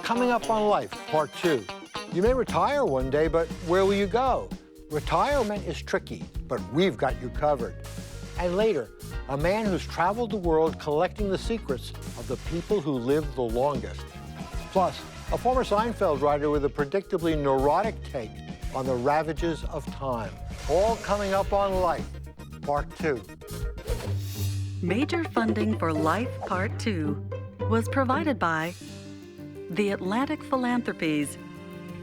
Coming up on Life, Part 2. You may retire one day, but where will you go? Retirement is tricky, but we've got you covered. And later, a man who's traveled the world collecting the secrets of the people who live the longest. Plus, a former Seinfeld writer with a predictably neurotic take on the ravages of time. All coming up on Life, Part 2. Major funding for Life Part 2 was provided by the Atlantic Philanthropies,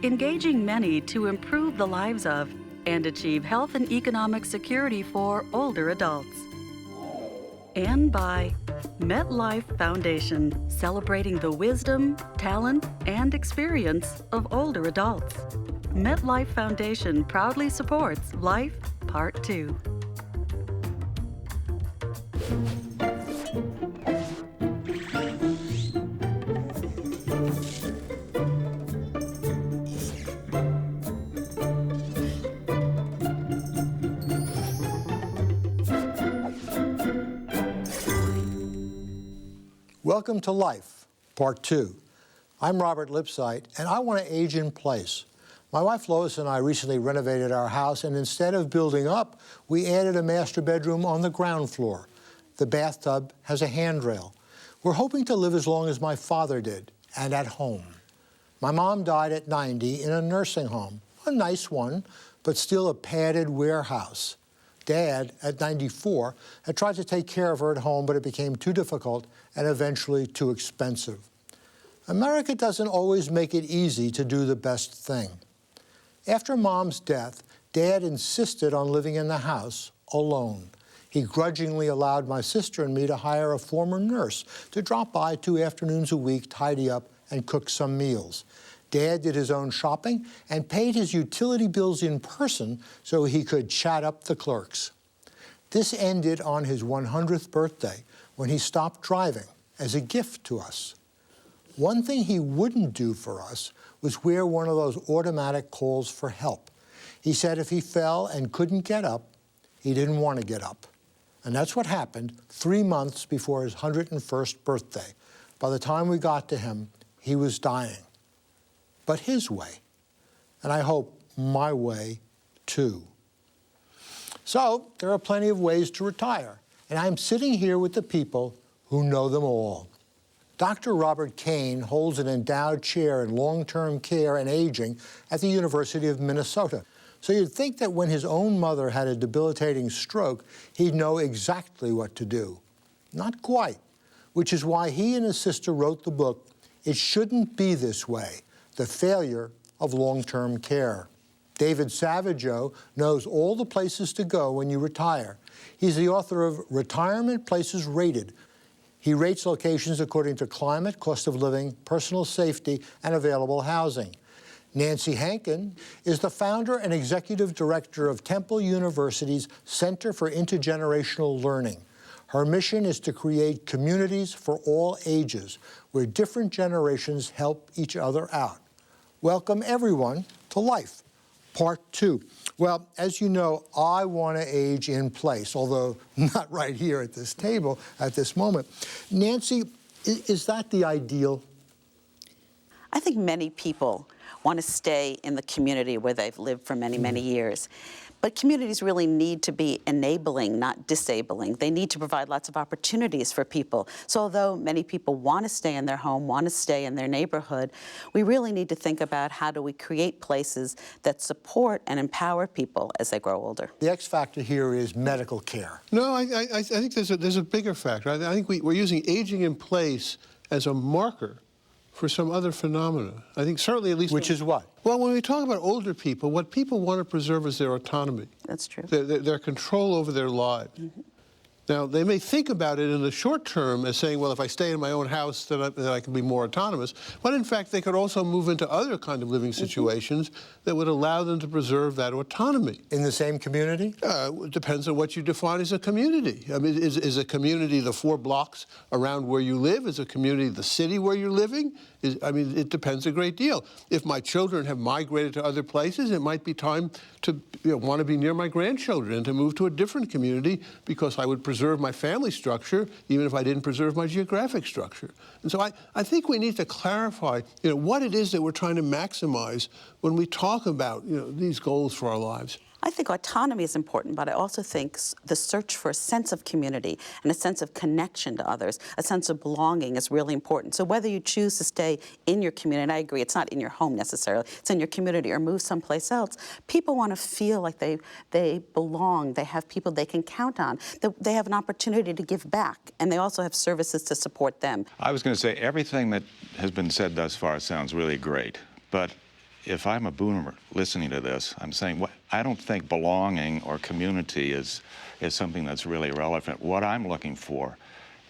engaging many to improve the lives of and achieve health and economic security for older adults. And by MetLife Foundation, celebrating the wisdom, talent, and experience of older adults. MetLife Foundation proudly supports Life Part 2. Welcome to Life, Part 2. I'm Robert Lipsyte, and I want to age in place. My wife Lois and I recently renovated our house, and instead of building up, we added a master bedroom on the ground floor. The bathtub has a handrail. We're hoping to live as long as my father did, and at home. My mom died at 90 in a nursing home, a nice one, but still a padded warehouse. Dad, at 94, had tried to take care of her at home, but it became too difficult and eventually too expensive. America doesn't always make it easy to do the best thing. After Mom's death, Dad insisted on living in the house alone. He grudgingly allowed my sister and me to hire a former nurse to drop by 2 afternoons a week, tidy up, and cook some meals. Dad did his own shopping and paid his utility bills in person so he could chat up the clerks. This ended on his 100th birthday when he stopped driving as a gift to us. One thing he wouldn't do for us was wear one of those automatic calls for help. He said if he fell and couldn't get up, he didn't want to get up. And that's what happened 3 months before his 101st birthday. By the time we got to him, he was dying. But his way, and I hope my way too. So there are plenty of ways to retire, and I'm sitting here with the people who know them all. Dr. Robert Kane holds an endowed chair in long-term care and aging at the University of Minnesota. So you'd think that when his own mother had a debilitating stroke, he'd know exactly what to do. Not quite, which is why he and his sister wrote the book, It Shouldn't Be This Way: The Failure of Long-Term Care. David Savageau knows all the places to go when you retire. He's the author of Retirement Places Rated. He rates locations according to climate, cost of living, personal safety, and available housing. Nancy Hankin is the founder and executive director of Temple University's Center for Intergenerational Learning. Her mission is to create communities for all ages where different generations help each other out. Welcome, everyone, to Life, Part 2. Well, as you know, I want to age in place, although not right here at this table at this moment. Nancy, is that the ideal? I think many people want to stay in the community where they've lived for many, many years. But communities really need to be enabling, not disabling. They need to provide lots of opportunities for people. So although many people want to stay in their home, want to stay in their neighborhood, we really need to think about how do we create places that support and empower people as they grow older. The X factor here is medical care. No, I think there's a bigger factor. I think we're using aging in place as a marker for some other phenomena. I think certainly at least... Which is what? Well, when we talk about older people, what people want to preserve is their autonomy. That's true. Their control over their lives. Mm-hmm. Now, they may think about it in the short term as saying, well, if I stay in my own house, then I can be more autonomous. But in fact, they could also move into other kind of living situations that would allow them to preserve that autonomy. In the same community? It depends on what you define as a community. I mean, is a community the 4 blocks around where you live? Is a community the city where you're living? I mean, it depends a great deal. If my children have migrated to other places, it might be time to want to be near my grandchildren and to move to a different community because I would preserve preserve my family structure, even if I didn't preserve my geographic structure. And so I think we need to clarify, what it is that we're trying to maximize when we talk about, these goals for our lives. I think autonomy is important, but I also think the search for a sense of community and a sense of connection to others, a sense of belonging is really important. So whether you choose to stay in your community, and I agree, it's not in your home necessarily, it's in your community, or move someplace else, people want to feel like they belong, they have people they can count on, they have an opportunity to give back, and they also have services to support them. I was going to say everything that has been said thus far sounds really great, but if I'm a boomer listening to this, I'm saying, I don't think belonging or community is something that's really relevant. What I'm looking for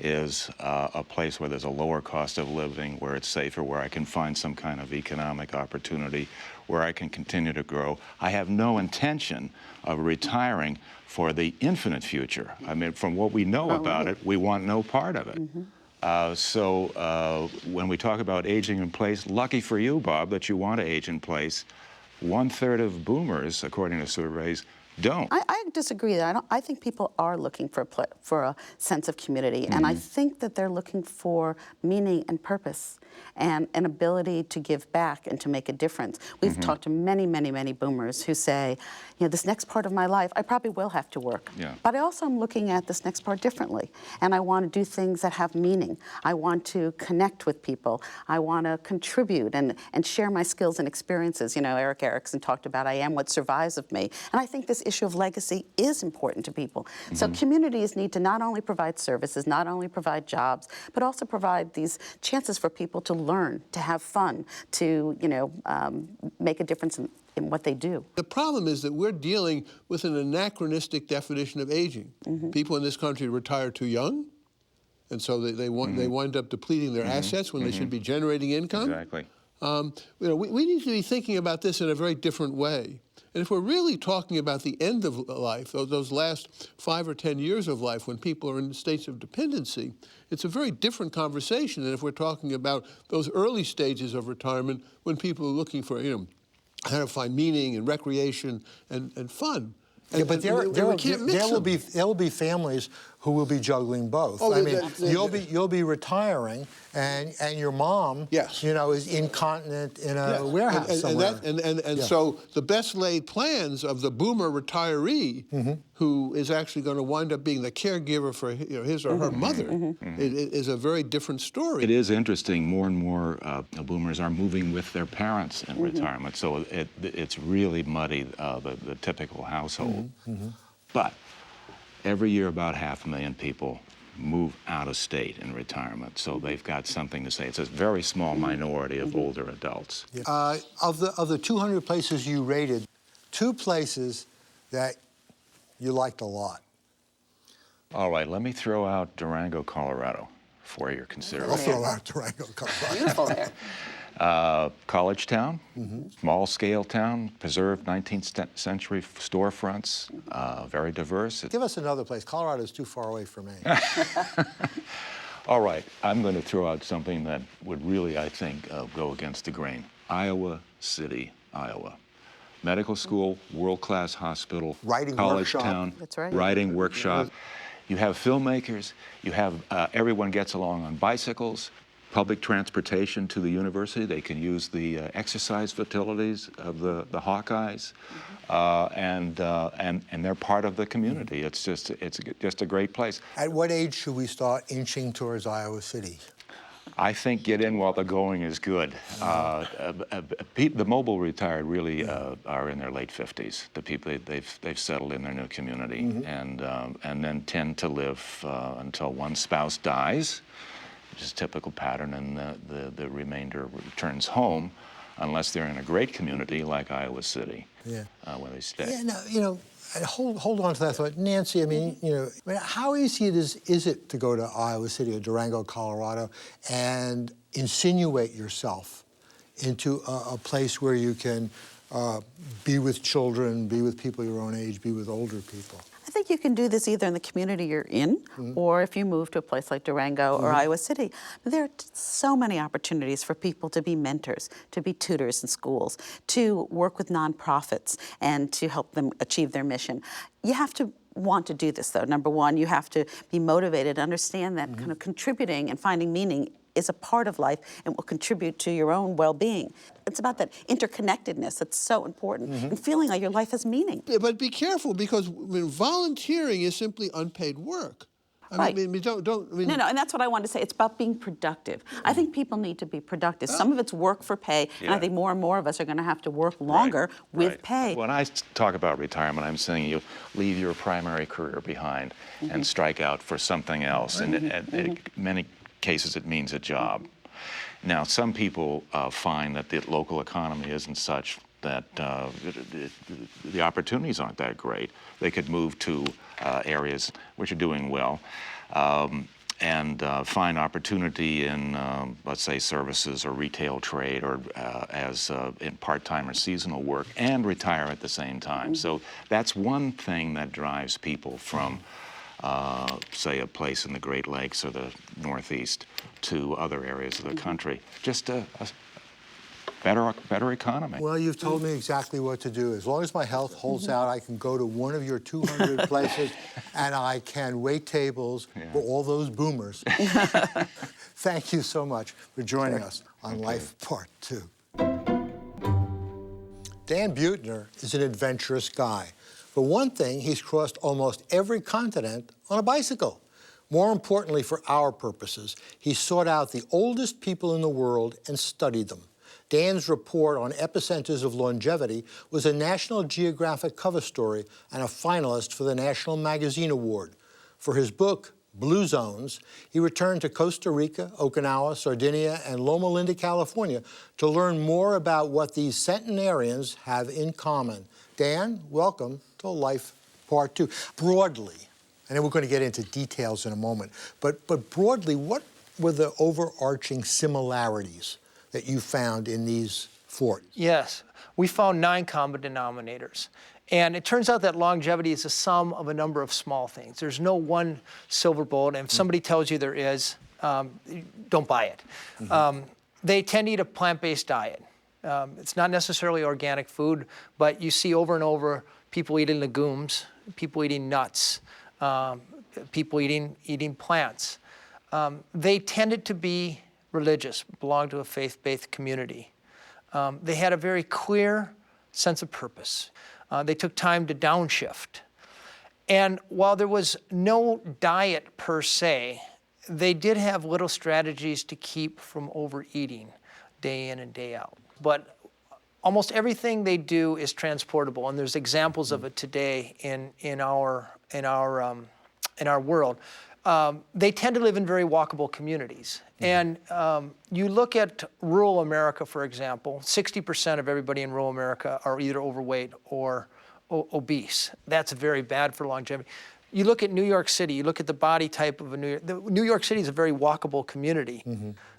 is a place where there's a lower cost of living, where it's safer, where I can find some kind of economic opportunity, where I can continue to grow. I have no intention of retiring for the infinite future. I mean, from what we know about it, we want no part of it. So when we talk about aging in place, lucky for you, Bob, that you want to age in place. 1/3 of boomers, according to surveys, don't. I disagree. I think people are looking for a sense of community, and I think that they're looking for meaning and purpose and an ability to give back and to make a difference. We've talked to many, many, many boomers who say, this next part of my life, I probably will have to work. Yeah. But I also am looking at this next part differently, and I want to do things that have meaning. I want to connect with people. I want to contribute and share my skills and experiences. Eric Erickson talked about I am what survives of me. And I think this issue of legacy is important to people. So communities need to not only provide services, not only provide jobs, but also provide these chances for people to learn, to have fun, to make a difference in what they do. The problem is that we're dealing with an anachronistic definition of aging. People in this country retire too young, and so they wind up depleting their assets when they should be generating income. Exactly. We need to be thinking about this in a very different way. And if we're really talking about the end of life, those last 5 or 10 years of life when people are in states of dependency, it's a very different conversation than if we're talking about those early stages of retirement when people are looking for, how to find meaning and recreation and fun. But there will be families who will be juggling both. Oh, I mean, you'll be retiring, and your mom, is incontinent in a warehouse somewhere. So the best laid plans of the boomer retiree, who is actually going to wind up being the caregiver for his or her mother, is a very different story. It is interesting. More and more boomers are moving with their parents in retirement, so it's really muddied the typical household. But every year, about 500,000 people move out of state in retirement, so they've got something to say. It's a very small minority of older adults. Of the 200 places you rated, 2 places that you liked a lot. All right, let me throw out Durango, Colorado for your consideration. I'll throw out Durango, Colorado. Beautiful there. College town, small-scale town, preserved 19th century storefronts, very diverse. Give us another place. Colorado is too far away from me. All right, I'm going to throw out something that would really, I think, go against the grain. Iowa City, Iowa. Medical school, world-class hospital, Writing college workshop. town, That's right. writing workshop. You have filmmakers, you have everyone gets along on bicycles, public transportation to the university. They can use the exercise facilities of the Hawkeyes, and they're part of the community. It's just a great place. At what age should we start inching towards Iowa City? I think get in while the going is good. The mobile retired really are in their late 50s. The people they've settled in their new community, and then tend to live until one spouse dies, which is a typical pattern, and the remainder returns home, unless they're in a great community like Iowa City, where they stay. Yeah, no, hold on to that thought, Nancy. I mean, how easy is it to go to Iowa City or Durango, Colorado, and insinuate yourself into a place where you can be with children, be with people your own age, be with older people? I think you can do this either in the community you're in, or if you move to a place like Durango or Iowa City. There are so many opportunities for people to be mentors, to be tutors in schools, to work with nonprofits, and to help them achieve their mission. You have to want to do this, though. Number one, you have to be motivated, understand that kind of contributing and finding meaning is a part of life and will contribute to your own well-being. It's about that interconnectedness that's so important and feeling like your life has meaning. Yeah, but be careful, because volunteering is simply unpaid work. I mean, No, and that's what I wanted to say. It's about being productive. I think people need to be productive. Some of it's work for pay, and I think more and more of us are going to have to work longer with pay. When I talk about retirement, I'm saying you leave your primary career behind and strike out for something else. And in many cases, it means a job. Now, some people find that the local economy isn't such that the opportunities aren't that great. They could move to areas which are doing well and find opportunity in, let's say, services or retail trade or as in part-time or seasonal work, and retire at the same time. So that's one thing that drives people from, say, a place in the Great Lakes or the Northeast to other areas of the country. Just a better economy. Well, you've told me exactly what to do. As long as my health holds out, I can go to one of your 200 places and I can wait tables for all those boomers. Thank you so much for joining us on Life Part 2. Dan Buettner is an adventurous guy. For one thing, he's crossed almost every continent on a bicycle. More importantly, for our purposes, he sought out the oldest people in the world and studied them. Dan's report on epicenters of longevity was a National Geographic cover story and a finalist for the National Magazine Award. For his book, Blue Zones, he returned to Costa Rica, Okinawa, Sardinia, and Loma Linda, California, to learn more about what these centenarians have in common. Dan, welcome to Life Part 2. Broadly, and then we're going to get into details in a moment, but broadly, what were the overarching similarities that you found in these forts? Yes, we found 9 common denominators. And it turns out that longevity is a sum of a number of small things. There's no one silver bullet, and if somebody tells you there is, don't buy it. They tend to eat a plant-based diet. It's not necessarily organic food, but you see over and over people eating legumes, people eating nuts, people eating plants. They tended to be religious, belonged to a faith-based community. They had a very clear sense of purpose. They took time to downshift. And while there was no diet per se, they did have little strategies to keep from overeating day in and day out. But almost everything they do is transportable, and there's examples of it today in our world. They tend to live in very walkable communities. And you look at rural America, for example, 60% of everybody in rural America are either overweight or obese. That's very bad for longevity. You look at New York City, you look at the body type of New York City is a very walkable community.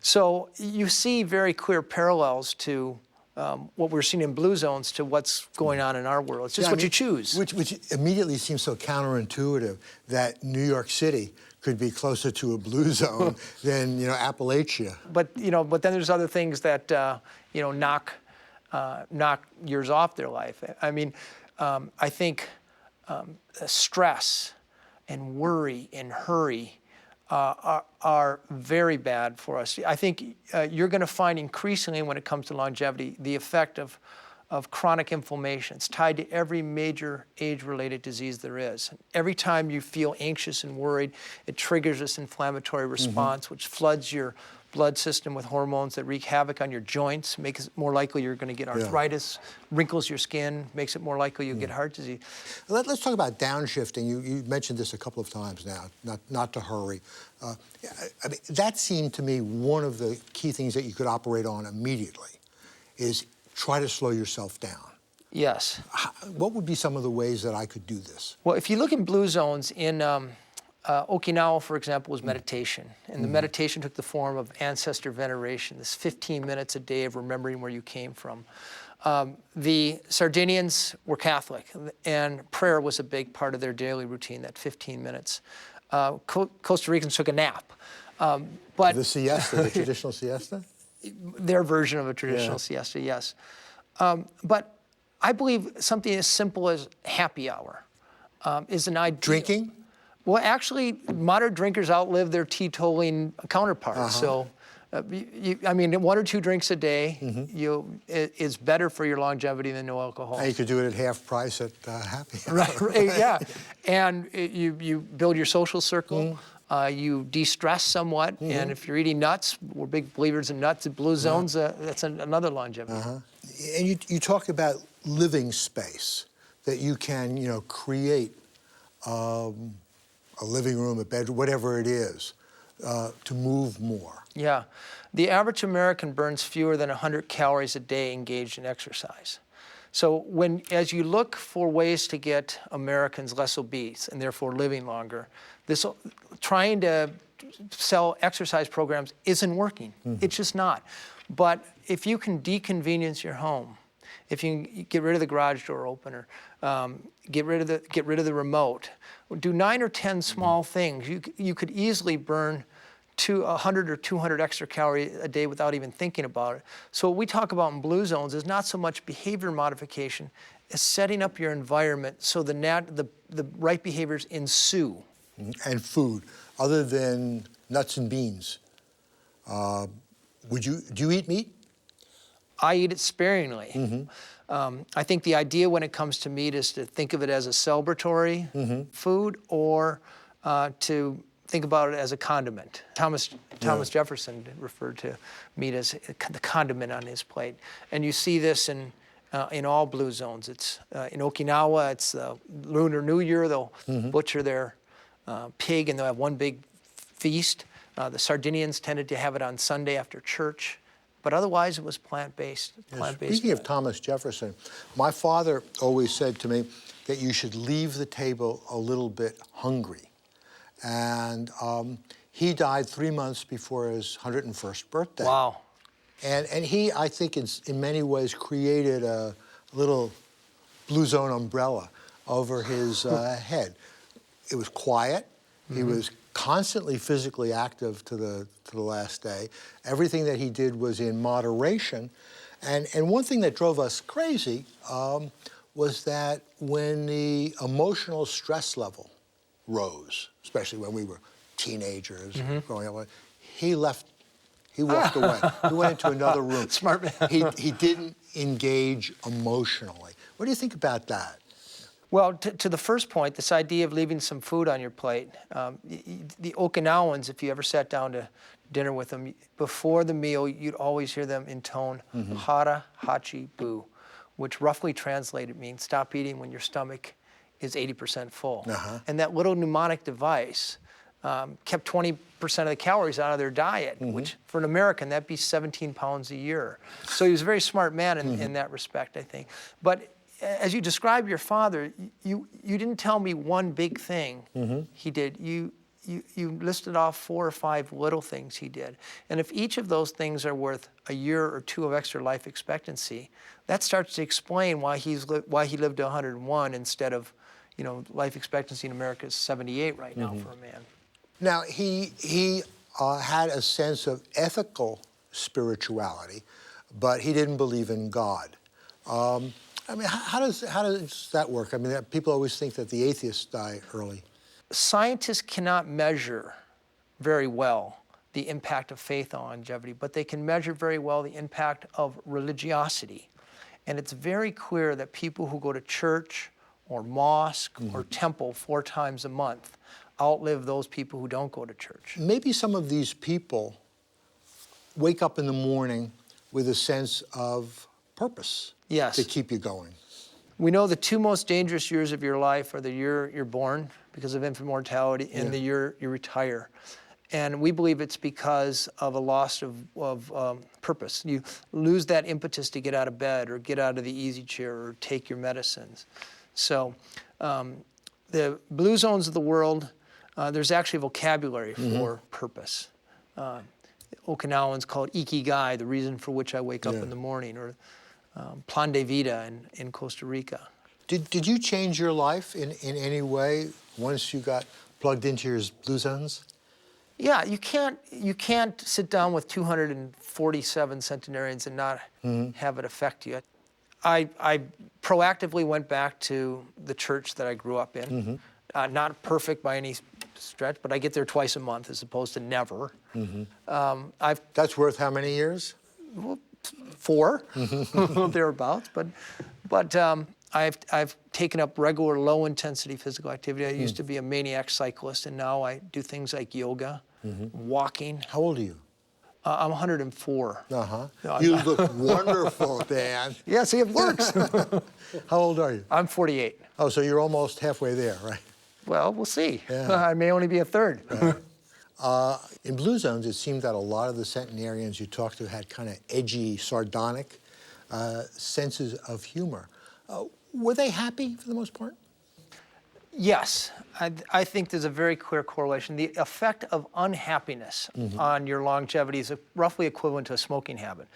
So you see very clear parallels to what we're seeing in Blue Zones to what's going on in our world. It's just what you choose. Which immediately seems so counterintuitive that New York City could be closer to a blue zone than Appalachia. But then there's other things that knock years off their life. I mean, I think stress and worry and hurry are very bad for us. I think you're going to find increasingly when it comes to longevity the effect of chronic inflammation. It's tied to every major age-related disease there is. Every time you feel anxious and worried, it triggers this inflammatory response, which floods your blood system with hormones that wreak havoc on your joints, makes it more likely you're going to get arthritis, wrinkles your skin, makes it more likely you'll get heart disease. Let's talk about downshifting. You mentioned this a couple of times now, not to hurry. I mean, that seemed to me one of the key things that you could operate on immediately is try to slow yourself down. Yes. What would be some of the ways that I could do this? Well, if you look in Blue Zones in Okinawa, for example, was meditation. And the meditation took the form of ancestor veneration, this 15 minutes a day of remembering where you came from. The Sardinians were Catholic, and prayer was a big part of their daily routine, that 15 minutes. Costa Ricans took a nap. But the siesta, the traditional siesta? Their version of a traditional siesta, yes. But I believe something as simple as happy hour. is an ideal. Drinking? Well, actually, moderate drinkers outlive their teetotaling counterparts. So, I mean, 1 or 2 drinks a day is better for your longevity than no alcohol. And you could do it at half price at Happy Hour. Right, yeah. And you build your social circle. You de-stress somewhat. And if you're eating nuts, we're big believers in nuts. Blue zones, that's another longevity. And you talk about living space, that you can, create a living room, a bedroom, whatever it is, to move more. Yeah. The average American burns fewer than 100 calories a day engaged in exercise. So as you look for ways to get Americans less obese and therefore living longer, trying to sell exercise programs isn't working. It's just not. But if you can deconvenience your home, if you can get rid of the garage door opener, get rid of the remote, do 9 or 10 small things, you could easily burn 100 or 200 extra calories a day without even thinking about it. So what we talk about in Blue Zones is not so much behavior modification as setting up your environment so the right behaviors ensue. And food, other than nuts and beans. Do you eat meat? I eat it sparingly. I think the idea when it comes to meat is to think of it as a celebratory food or to think about it as a condiment. Thomas Jefferson referred to meat as the condiment on his plate. And you see this in all Blue Zones. It's in Okinawa, it's Lunar New Year. They'll butcher their pig and they'll have one big feast. The Sardinians tended to have it on Sunday after church. But otherwise, it was plant-based. Speaking of Thomas Jefferson, my father always said to me that you should leave the table a little bit hungry. And he died 3 months before his 101st birthday. Wow. And he, I think, in many ways created a little Blue Zone umbrella over his head. It was quiet. He was constantly physically active to the last day. Everything that he did was in moderation. And one thing that drove us crazy was that when the emotional stress level rose, especially when we were teenagers growing up, he walked away. He went into another room. Smart man. He didn't engage emotionally. What do you think about that? Well, to the first point, this idea of leaving some food on your plate, the Okinawans, if you ever sat down to dinner with them, before the meal, you'd always hear them intone hara, hachi, bu, which roughly translated means stop eating when your stomach is 80% full. And that little mnemonic device kept 20% of the calories out of their diet, which for an American, that'd be 17 pounds a year. So he was a very smart man in that respect, I think. But as you describe your father, you didn't tell me one big thing he did. You listed off 4 or 5 little things he did. And if each of those things are worth a year or 2 of extra life expectancy, that starts to explain why he lived to 101 instead of, life expectancy in America is 78 right now for a man. Now, he had a sense of ethical spirituality, but he didn't believe in God. I mean, how does that work? I mean, people always think that the atheists die early. Scientists cannot measure very well the impact of faith on longevity, but they can measure very well the impact of religiosity. And it's very clear that people who go to church or mosque or temple 4 times a month outlive those people who don't go to church. Maybe some of these people wake up in the morning with a sense of purpose. Yes. To keep you going. We know the 2 most dangerous years of your life are the year you're born because of infant mortality and the year you retire. And we believe it's because of a loss of purpose. You lose that impetus to get out of bed or get out of the easy chair or take your medicines. So the Blue Zones of the world, there's actually vocabulary for purpose. Okinawans call it ikigai, the reason for which I wake up in the morning, or plan de vida in Costa Rica. Did you change your life in any way once you got plugged into your Blue Zones? Yeah, you can't sit down with 247 centenarians and not have it affect you. I proactively went back to the church that I grew up in. Not perfect by any stretch, but I get there twice a month as opposed to never. That's worth how many years? 4, thereabouts. But I've taken up regular low-intensity physical activity. I used to be a maniac cyclist, and now I do things like yoga, walking. How old are you? I'm 104. Uh-huh. No, You look wonderful, Dan. Yeah, see, it works. How old are you? I'm 48. Oh, so you're almost halfway there, right? Well, we'll see. Yeah. I may only be a third. In Blue Zones, it seemed that a lot of the centenarians you talked to had kind of edgy, sardonic senses of humor. Were they happy for the most part? Yes, I think there's a very clear correlation. The effect of unhappiness on your longevity is roughly equivalent to a smoking habit.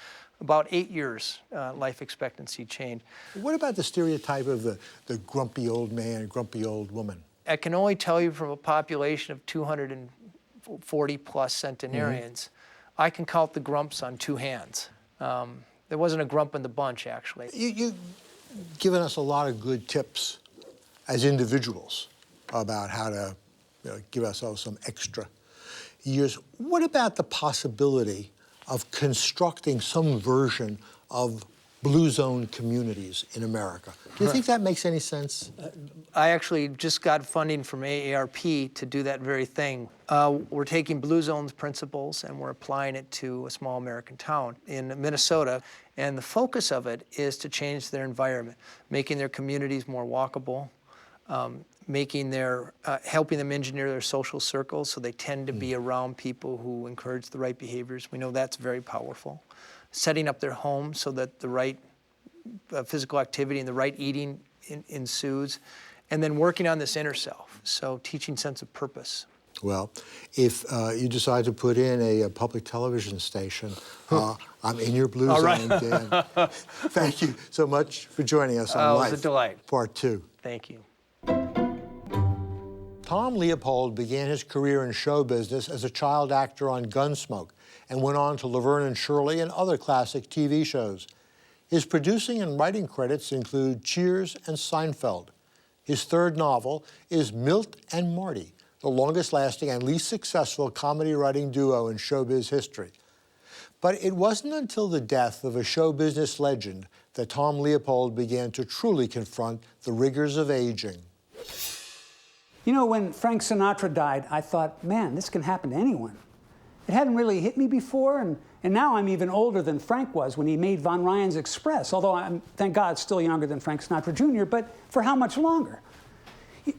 About 8 years life expectancy change. What about the stereotype of the grumpy old man, grumpy old woman? I can only tell you from a population of 240 plus centenarians, I can count the grumps on 2 hands. There wasn't a grump in the bunch, actually. You've given us a lot of good tips as individuals about how to give ourselves some extra years. What about the possibility of constructing some version of Blue Zone communities in America? Do you think that makes any sense? I actually just got funding from AARP to do that very thing. We're taking Blue Zone's principles and we're applying it to a small American town in Minnesota. And the focus of it is to change their environment, making their communities more walkable, helping them engineer their social circles so they tend to be around people who encourage the right behaviors. We know that's very powerful. Setting up their homes so that the right physical activity and the right eating ensues, and then working on this inner self, so teaching sense of purpose. Well, if you decide to put in a public television station, I'm in your Blue Zone, Dan. Thank you so much for joining us on Life. It was a delight. Part 2. Thank you. Tom Leopold began his career in show business as a child actor on Gunsmoke and went on to Laverne and Shirley and other classic TV shows. His producing and writing credits include Cheers and Seinfeld. His third novel is Milt and Marty, the longest-lasting and least successful comedy writing duo in showbiz history. But it wasn't until the death of a show business legend that Tom Leopold began to truly confront the rigors of aging. You know, when Frank Sinatra died, I thought, man, this can happen to anyone. It hadn't really hit me before, and now I'm even older than Frank was when he made Von Ryan's Express, although I'm, thank God, still younger than Frank Sinatra Jr., but for how much longer?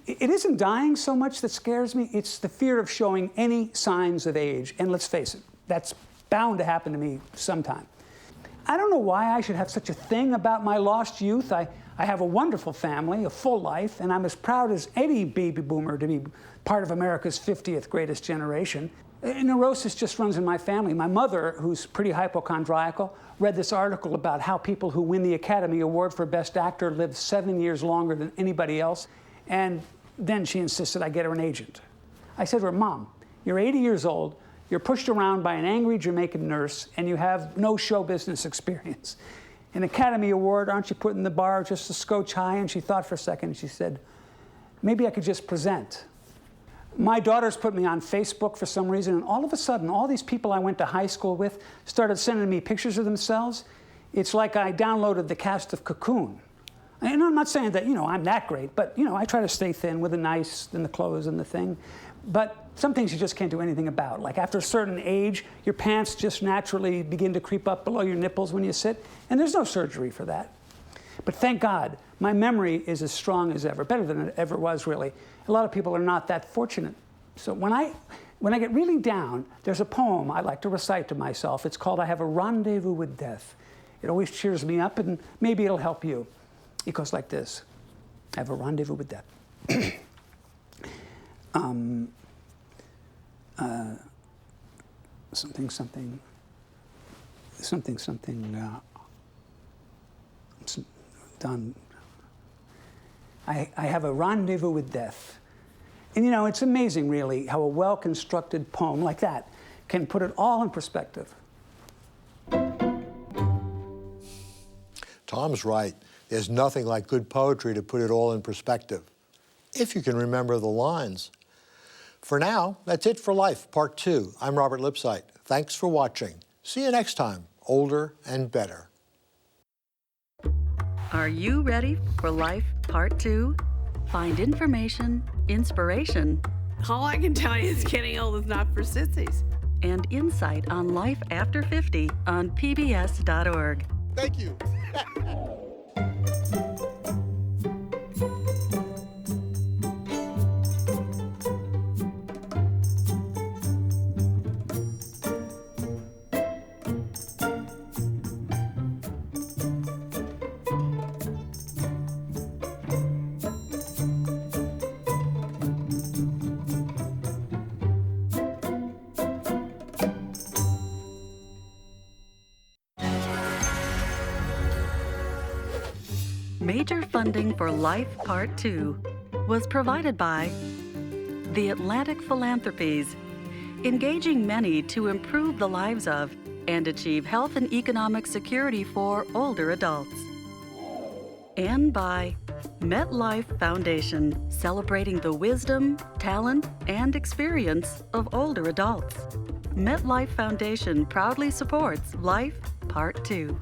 It isn't dying so much that scares me, it's the fear of showing any signs of age. And let's face it, that's bound to happen to me sometime. I don't know why I should have such a thing about my lost youth. I have a wonderful family, a full life, and I'm as proud as any baby boomer to be part of America's 50th greatest generation. Neurosis just runs in my family. My mother, who's pretty hypochondriacal, read this article about how people who win the Academy Award for Best Actor live 7 years longer than anybody else. And then she insisted I get her an agent. I said to her, Mom, you're 80 years old, you're pushed around by an angry Jamaican nurse, and you have no show business experience. An Academy Award, aren't you putting the bar just a scotch high? And she thought for a second, and she said, maybe I could just present. My daughters put me on Facebook for some reason, and all of a sudden, all these people I went to high school with started sending me pictures of themselves. It's like I downloaded the cast of Cocoon. And I'm not saying that, I'm that great, but, I try to stay thin with the nice and the clothes and the thing. But some things you just can't do anything about. Like after a certain age, your pants just naturally begin to creep up below your nipples when you sit, and there's no surgery for that. But thank God, my memory is as strong as ever, better than it ever was, really. A lot of people are not that fortunate. So when I get really down, there's a poem I like to recite to myself. It's called I Have a Rendezvous with Death. It always cheers me up, and maybe it'll help you. It goes like this. I have a rendezvous with death. Done. I have a rendezvous with death. And it's amazing, really, how a well-constructed poem like that can put it all in perspective. Tom's right. There's nothing like good poetry to put it all in perspective, if you can remember the lines. For now, that's it for Life, Part 2. I'm Robert Lipsyte. Thanks for watching. See you next time, older and better. Are you ready for Life Part 2? Find information, inspiration, All I can tell you is getting old is not for sissies. and insight on life after 50 on pbs.org. Thank you. Major funding for Life Part 2 was provided by the Atlantic Philanthropies, engaging many to improve the lives of and achieve health and economic security for older adults. And by MetLife Foundation, celebrating the wisdom, talent, and experience of older adults. MetLife Foundation proudly supports Life Part 2.